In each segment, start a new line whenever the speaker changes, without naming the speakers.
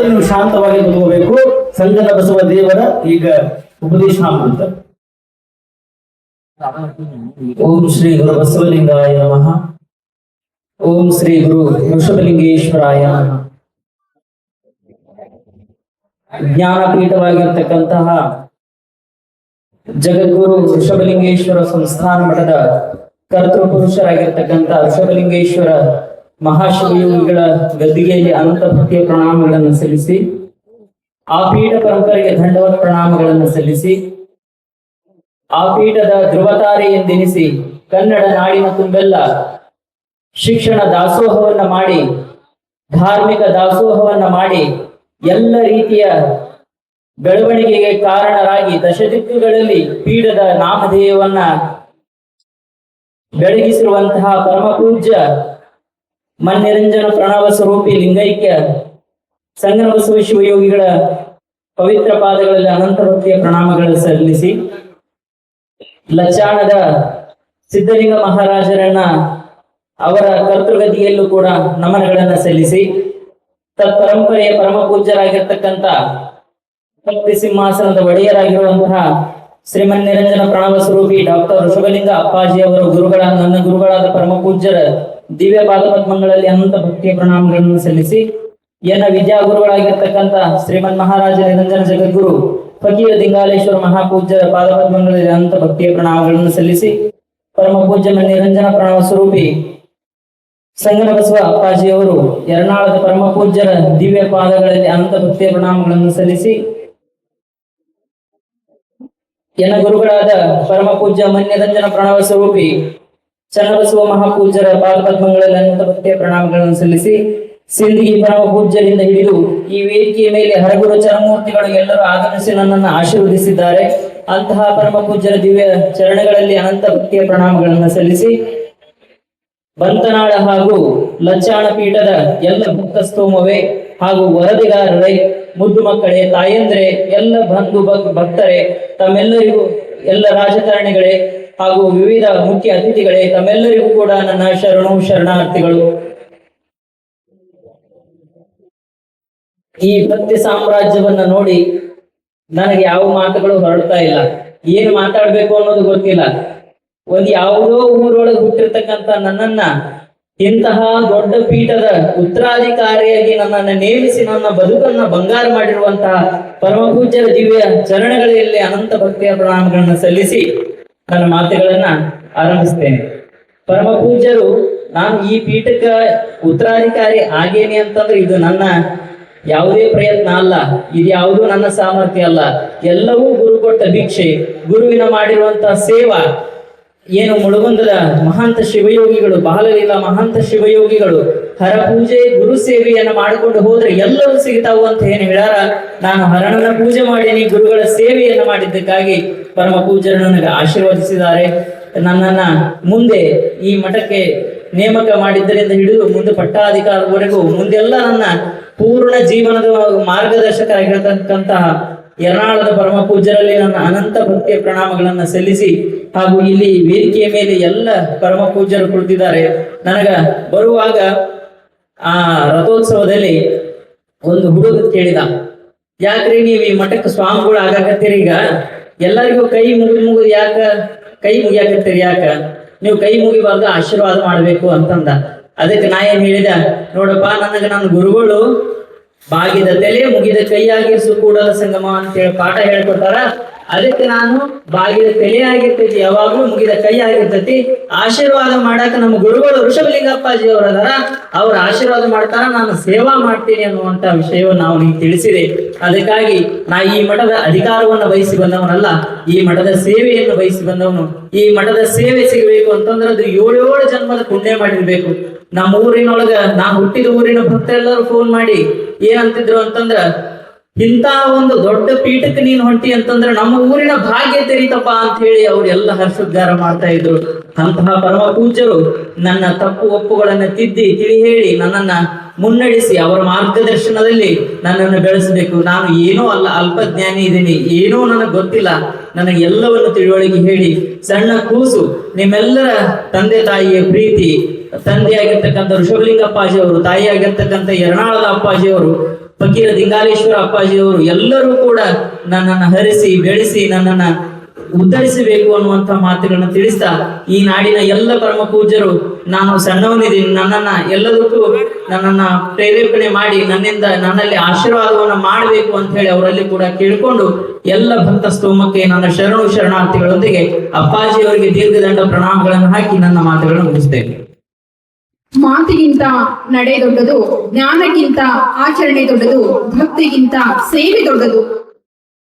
ನೀವು ಶಾಂತವಾಗಿ ಕೂತ್ಕೋಬೇಕು. ಸಂಗದ ಬಸವ ದೇವರ ಈಗ ಉಪದೇಶ ಮಾಡುತ್ತ. ಓಂ ಶ್ರೀ ಗುರು ಬಸವಲಿಂಗಾಯ ನಮಃ. ಓಂ ಶ್ರೀ ಗುರು ವೃಷಭಲಿಂಗೇಶ್ವರಾಯ ನಮಃ. ಜ್ಞಾನಪೀಠವಾಗಿರ್ತಕ್ಕಂತಹ ಜಗದ್ಗುರು ವೃಷಭಲಿಂಗೇಶ್ವರ ಸಂಸ್ಥಾನ ಮಠದ ಕರ್ತೃಪುರುಷರಾಗಿರ್ತಕ್ಕಂಥ ವೃಷಭಲಿಂಗೇಶ್ವರ ಮಹಾಶಿವಯೋಗಿಗಳ ಗದ್ದಿಗೆಯಲ್ಲಿ ಅನಂತ ಭಕ್ತಿಯ ಪ್ರಣಾಮಗಳನ್ನು ಸಲ್ಲಿಸಿ, ಆ ಪೀಠ ಪರಂಪರೆಗೆ ದಂಡವತ್ ಪ್ರಣಾಮಗಳನ್ನು ಸಲ್ಲಿಸಿ, ಆ ಪೀಠದ ಧ್ರುವತಾರೆ ಎಂದೆನಿಸಿ ಕನ್ನಡ ನಾಡಿನ ತುಂಬೆಲ್ಲ ಶಿಕ್ಷಣ ದಾಸೋಹವನ್ನ ಮಾಡಿ, ಧಾರ್ಮಿಕ ದಾಸೋಹವನ್ನ ಮಾಡಿ, ಎಲ್ಲ ರೀತಿಯ ಬೆಳವಣಿಗೆಗೆ ಕಾರಣರಾಗಿ ದಶದಿಕ್ಕುಗಳಲ್ಲಿ ಪೀಠದ ನಾಮಧೇಯವನ್ನ ಬೆಳಗಿಸಿರುವಂತಹ ಪರಮ ಪೂಜ್ಯ ಮನ್ಯರಂಜನ ಪ್ರಣವ ಸ್ವರೂಪಿ ಲಿಂಗೈಕ್ಯ ಸಂಗನ ಬಸವ ಶಿವಯೋಗಿಗಳ ಪವಿತ್ರ ಪಾದಗಳಲ್ಲಿ ಅನಂತ ಭಕ್ತಿಯ ಪ್ರಣಾಮಗಳನ್ನು ಸಲ್ಲಿಸಿ, ಲಚ್ಚಾಣದ ಸಿದ್ಧಲಿಂಗ ಮಹಾರಾಜರನ್ನ ಅವರ ಕರ್ತೃಗದಿಯಲ್ಲೂ ಕೂಡ ನಮನಗಳನ್ನು ಸಲ್ಲಿಸಿ, ತತ್ಪರಂಪರೆಯ ಪರಮ ಪೂಜ್ಯರಾಗಿರ್ತಕ್ಕಂಥ ಭಕ್ತಿ ಸಿಂಹಾಸನದ ಒಡೆಯರಾಗಿರುವಂತಹ ಶ್ರೀಮನ್ ನಿರಂಜನ ಪ್ರಣವ ಸ್ವರೂಪಿ ಡಾಕ್ಟರ್ ವೃಷಭಲಿಂಗ ಅಪ್ಪಾಜಿ ಅವರ ನನ್ನ ಗುರುಗಳಾದ ಪರಮ ಪೂಜ್ಯರ ದಿವ್ಯ ಪಾದಪದ್ಮಗಳಲ್ಲಿ ಅನಂತ ಭಕ್ತಿಯ ಪ್ರಣಾಮಗಳನ್ನು ಸಲ್ಲಿಸಿ, ಎನ್ನ ವಿದ್ಯಾಗುರುಗಳಾಗಿರ್ತಕ್ಕಂಥ ಶ್ರೀಮನ್ ಮಹಾರಾಜ ನಿರಂಜನ ಜಗದ್ಗುರು ಫಕೀರ ದಿಂಗಾಲೇಶ್ವರ ಮಹಾಪೂಜ್ಯರ ಪಾದಪದ್ಮಗಳಲ್ಲಿ ಅನಂತ ಭಕ್ತಿಯ ಪ್ರಣಾಮಗಳನ್ನು ಸಲ್ಲಿಸಿ, ಪರಮ ಪೂಜ್ಯ ನಿರಂಜನ ಪ್ರಣವ ಸ್ವರೂಪಿ ಸಂಗನ ಬಸವ ಅಪ್ಪಾಜಿಯವರು ಯರನಾಳದ ಪರಮ ಪೂಜ್ಯರ ದಿವ್ಯ ಪಾದಗಳಲ್ಲಿ ಅನಂತ ಭಕ್ತಿಯ ಪ್ರಣಾಮಗಳನ್ನು ಸಲ್ಲಿಸಿ, ಎನ್ನ ಗುರುಗಳಾದ ಪರಮ ಪೂಜ್ಯ ಮನ್ಯರಂಜನ ಪ್ರಣವ ಸ್ವರೂಪಿ ಚನ್ನಬಸವ ಮಹಾಪೂಜ್ಯರ ಪಾದಪದ್ಮಗಳಲ್ಲಿ ಅನಂತ ಭಕ್ತಿಯ ಪ್ರಣಾಮಗಳನ್ನು ಸಲ್ಲಿಸಿ, ಸಿಂದಗಿ ಪರಮ ಪೂಜ್ಯರಿಂದ ಹಿಡಿದು ಈ ವೇದಿಕೆಯ ಮೇಲೆ ಹರಗುರು ಚರಮೂರ್ತಿಗಳು ಎಲ್ಲರೂ ಆಗಮಿಸಿ ನನ್ನನ್ನು ಆಶೀರ್ವದಿಸಿದ್ದಾರೆ. ಅಂತಹ ಪರಮ ಪೂಜ್ಯರ ದಿವ್ಯ ಚರಣಗಳಲ್ಲಿ ಅನಂತ ಭಕ್ತಿಯ ಪ್ರಣಾಮಗಳನ್ನು ಸಲ್ಲಿಸಿ, ಬಂತನಾಳ ಹಾಗೂ ಲಚ್ಚಾಣ ಪೀಠದ ಎಲ್ಲ ಭಕ್ತಸ್ತೋಮವೇ ಹಾಗೂ ವರದಿಗಾರರೇ, ಮುದ್ದು ಮಕ್ಕಳೇ, ತಾಯಂದ್ರೆ, ಎಲ್ಲ ಬಂಧು ಭಕ್ತರೇ, ತಮ್ಮೆಲ್ಲರಿಗೂ, ಎಲ್ಲ ರಾಜಕಾರಣಿಗಳೇ ಹಾಗೂ ವಿವಿಧ ಮುಖ್ಯ ಅತಿಥಿಗಳೇ, ತಮ್ಮೆಲ್ಲರಿಗೂ ಕೂಡ ನನ್ನ ಶರಣಾರ್ಥಿಗಳು. ಈ ಭಕ್ತಿ ಸಾಮ್ರಾಜ್ಯವನ್ನ ನೋಡಿ ನನಗೆ ಯಾವ ಮಾತುಗಳು ಹೊರಡ್ತಾ ಇಲ್ಲ. ಏನು ಮಾತಾಡ್ಬೇಕು ಅನ್ನೋದು ಗೊತ್ತಿಲ್ಲ. ಒಂದು ಯಾವುದೋ ಊರೊಳಗೆ ಹುಟ್ಟಿರ್ತಕ್ಕಂಥ ನನ್ನನ್ನ ಇಂತಹ ದೊಡ್ಡ ಪೀಠದ ಉತ್ತರಾಧಿಕಾರಿಯಾಗಿ ನನ್ನನ್ನು ನೇಮಿಸಿ ನನ್ನ ಬದುಕನ್ನ ಬಂಗಾರ ಮಾಡಿರುವಂತಹ ಪರಮ ಪೂಜ್ಯರ ದಿವ್ಯ ಚರಣಗಳಲ್ಲಿ ಅನಂತ ಭಕ್ತಿಯ ಪ್ರಣಾಮಗಳನ್ನು ಸಲ್ಲಿಸಿ ನನ್ನ ಮಾತುಗಳನ್ನ ಆರಂಭಿಸ್ತೇನೆ. ಪರಮ ಪೂಜ್ಯರು, ನಾನು ಈ ಪೀಠಕ್ಕೆ ಉತ್ತರಾಧಿಕಾರಿ ಆಗೇನೆ ಅಂತಂದ್ರೆ ಇದು ನನ್ನ ಯಾವುದೇ ಪ್ರಯತ್ನ ಅಲ್ಲ, ಇದು ಯಾವುದೂ ನನ್ನ ಸಾಮರ್ಥ್ಯ ಅಲ್ಲ. ಎಲ್ಲವೂ ಗುರು ಕೊಟ್ಟ ಭಿಕ್ಷೆ, ಗುರುವಿನ ಮಾಡಿರುವಂತಹ ಸೇವಾ. ಏನು ಮುಳುಗುಂದದ ಮಹಾಂತ ಶಿವಯೋಗಿಗಳು, ಬಾಲಲೀಲಾ ಮಹಾಂತ ಶಿವಯೋಗಿಗಳು ಹರ ಪೂಜೆ ಗುರು ಸೇವೆಯನ್ನು ಮಾಡಿಕೊಂಡು ಹೋದ್ರೆ ಎಲ್ಲವೂ ಸಿಗ್ತಾವು ಅಂತ ಏನು ಹೇಳ್ಯಾರ. ನಾನು ಹರನನ ಪೂಜೆ ಮಾಡೀನಿ, ಗುರುಗಳ ಸೇವೆಯನ್ನು ಮಾಡಿದ್ದಕ್ಕಾಗಿ ಪರಮ ಪೂಜ್ಯರು ನನಗೆ ಆಶೀರ್ವದಿಸಿದ್ದಾರೆ. ನನ್ನನ್ನ ಮುಂದೆ ಈ ಮಠಕ್ಕೆ ನೇಮಕ ಮಾಡಿದ್ದರಿಂದ ಹಿಡಿದು ಮುಂದೆ ಪಟ್ಟಾಧಿಕಾರವರೆಗೂ ಮುಂದೆಲ್ಲ ನನ್ನ ಪೂರ್ಣ ಜೀವನದ ಮಾರ್ಗದರ್ಶಕರಾಗಿರತಕ್ಕಂತಹ ಯರನಾಳದ ಪರಮ ಪೂಜ್ಯರಲ್ಲಿ ನನ್ನ ಅನಂತ ಭಕ್ತಿಯ ಪ್ರಣಾಮಗಳನ್ನು ಸಲ್ಲಿಸಿ, ಹಾಗೂ ಇಲ್ಲಿ ವೇದಿಕೆಯ ಮೇಲೆ ಎಲ್ಲ ಪರಮ ಪೂಜ್ಯರು ಕುಳಿತಿದ್ದಾರೆ. ನನಗ ಬರುವಾಗ ಆ ರಥೋತ್ಸವದಲ್ಲಿ ಒಂದು ಹುಡುಗ ಕೇಳಿದ, ಯಾಕ್ರಿ ನೀವು ಈ ಮಠಕ್ಕೆ ಸ್ವಾಮಿಗಳು ಆಗಾಕತ್ತೀರಿ, ಈಗ ಎಲ್ಲರಿಗೂ ಕೈ ಮುಗಿದು ಕೈ ಮುಗಿಯಾಕತ್ತೀರಿ, ಯಾಕ ನೀವು ಕೈ ಮುಗಿಬಾರ್ದು, ಆಶೀರ್ವಾದ ಮಾಡ್ಬೇಕು ಅಂತಂದ. ಅದಕ್ಕೆ ನಾ ಏನ್ ಹೇಳಿದ, ನೋಡಪ್ಪ, ನನಗೆ ನನ್ನ ಗುರುಗಳು ಬಾಗಿದ ತಲೆ ಮುಗಿದ ಕೈಯಾಗಿರ್ಸು ಕೂಡಲ ಸಂಗಮ ಅಂತ ಹೇಳಿ ಪಾಠ ಹೇಳ್ಕೊಡ್ತಾರ. ಅದಕ್ಕೆ ನಾನು ಬಾಗಿದ ತಲೆ ಆಗಿರ್ತೈತಿ, ಯಾವಾಗ್ಲೂ ಮುಗಿದ ಕೈ ಆಗಿರ್ತೈತಿ. ಆಶೀರ್ವಾದ ಮಾಡಾಕ ನಮ್ಮ ಗುರುಗಳು ವೃಷಭಲಿಂಗಪ್ಪಾಜಿ ಅವರು ಅದಾರ, ಅವ್ರ ಆಶೀರ್ವಾದ ಮಾಡ್ತಾರ, ನಾನು ಸೇವಾ ಮಾಡ್ತೀನಿ ಅನ್ನುವಂತ ವಿಷಯವನ್ನು ನಾವು ನಿಮ್ಗೆ ತಿಳಿಸಿದೆ. ಅದಕ್ಕಾಗಿ ನಾ ಈ ಮಠದ ಅಧಿಕಾರವನ್ನು ವಹಿಸಿ ಬಂದವನಲ್ಲ, ಈ ಮಠದ ಸೇವೆಯನ್ನು ವಹಿಸಿ ಬಂದವನು. ಈ ಮಠದ ಸೇವೆ ಸಿಗಬೇಕು ಅಂತಂದ್ರೆ ಅದು 7 ಜನ್ಮದ ಪುಣ್ಯ ಮಾಡಿರ್ಬೇಕು. ನಮ್ಮ ಊರಿನೊಳಗ, ನಾ ಹುಟ್ಟಿದ ಊರಿನ ಭಕ್ತರೆಲ್ಲರೂ ಫೋನ್ ಮಾಡಿ ಏನಂತಿದ್ರು ಅಂತಂದ್ರ, ಇಂತ ಒಂದು ದೊಡ್ಡ ಪೀಠಕ್ಕೆ ನೀನ್ ಹೊಂಟಿ ಅಂತಂದ್ರೆ ನಮ್ಮ ಊರಿನ ಭಾಗ್ಯ ತೆರೀತಪ್ಪ ಅಂತ ಹೇಳಿ ಅವ್ರೆಲ್ಲ ಹರ್ಷೋದ್ಗಾರ ಮಾಡ್ತಾ ಇದ್ರು. ಅಂತಹ ಪರಮ ಪೂಜ್ಯರು ನನ್ನ ತಪ್ಪು ಒಪ್ಪುಗಳನ್ನ ತಿದ್ದಿ ತಿಳಿ ಹೇಳಿ ನನ್ನನ್ನ ಮುನ್ನಡೆಸಿ ಅವರ ಮಾರ್ಗದರ್ಶನದಲ್ಲಿ ನನ್ನನ್ನು ಬೆಳೆಸಬೇಕು. ನಾನು ಏನೋ ಅಲ್ಲ, ಅಲ್ಪಜ್ಞಾನಿ ಇದ್ದೀನಿ, ಏನೋ ನನಗೆ ಗೊತ್ತಿಲ್ಲ, ನನಗೆ ಎಲ್ಲವನ್ನು ತಿಳುವಳಿಕೆ ಹೇಳಿ ಸಣ್ಣ ಕೂಸು ನಿಮ್ಮೆಲ್ಲರ ತಂದೆ ತಾಯಿಯ ಪ್ರೀತಿ, ತಂದೆಯಾಗಿರ್ತಕ್ಕಂಥ ವೃಷಭಲಿಂಗ ಅಪ್ಪಾಜಿ ಅವರು, ತಾಯಿಯಾಗಿರ್ತಕ್ಕಂಥ ಯರನಾಳದ ಅಪ್ಪಾಜಿ ಅವರು ಫಕೀರ ದಿಂಗಾಲೇಶ್ವರ ಅಪ್ಪಾಜಿಯವರು ಎಲ್ಲರೂ ಕೂಡ ನನ್ನನ್ನು ಹರಿಸಿ ಬೆಳೆಸಿ ನನ್ನನ್ನ ಉದ್ಧರಿಸಬೇಕು ಅನ್ನುವಂತ ಮಾತುಗಳನ್ನ ತಿಳಿಸ್ತಾ, ಈ ನಾಡಿನ ಎಲ್ಲ ಪರಮ ಪೂಜ್ಯರು ನಾನು ಸಣ್ಣವನಿದ್ದೀನಿ, ನನ್ನನ್ನ ಎಲ್ಲದಕ್ಕೂ ನನ್ನನ್ನ ಪ್ರೇರೇಪಣೆ ಮಾಡಿ ನನ್ನಲ್ಲಿ ಆಶೀರ್ವಾದವನ್ನ ಮಾಡಬೇಕು ಅಂತ ಹೇಳಿ ಅವರಲ್ಲಿ ಕೂಡ ಕೇಳಿಕೊಂಡು ಎಲ್ಲ ಭಕ್ತ ಸ್ತೋಮಕ್ಕೆ ನನ್ನ ಶರಣಾರ್ಥಿಗಳೊಂದಿಗೆ ಅಪ್ಪಾಜಿಯವರಿಗೆ ದೀರ್ಘದಂಡ ಪ್ರಣಾಮಗಳನ್ನು ಹಾಕಿ ನನ್ನ ಮಾತುಗಳನ್ನು ಮುಗಿಸ್ತೇನೆ.
ಮಾತಿಗಿಂತ ನಡೆ ದೊಡ್ಡದು, ಜ್ಞಾನಕ್ಕಿಂತ ಆಚರಣೆ ದೊಡ್ಡದು, ಭಕ್ತಿಗಿಂತ ಸೇವೆ ದೊಡ್ಡದು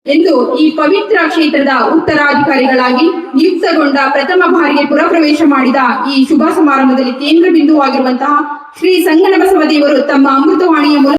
ಎಂದು ಈ ಪವಿತ್ರ ಕ್ಷೇತ್ರದ ಉತ್ತರಾಧಿಕಾರಿಗಳಾಗಿ ನಿಯುಕ್ತಗೊಂಡ ಪ್ರಥಮ ಬಾರಿಗೆ ಪುರಪ್ರವೇಶ ಮಾಡಿದ ಈ ಶುಭ ಸಮಾರಂಭದಲ್ಲಿ ಕೇಂದ್ರ ಬಿಂದುವಾಗಿರುವಂತಹ ಶ್ರೀ ಸಂಗನಬಸವ ದೇವರು ತಮ್ಮ ಅಮೃತವಾಣಿಯ ಮೂಲಕ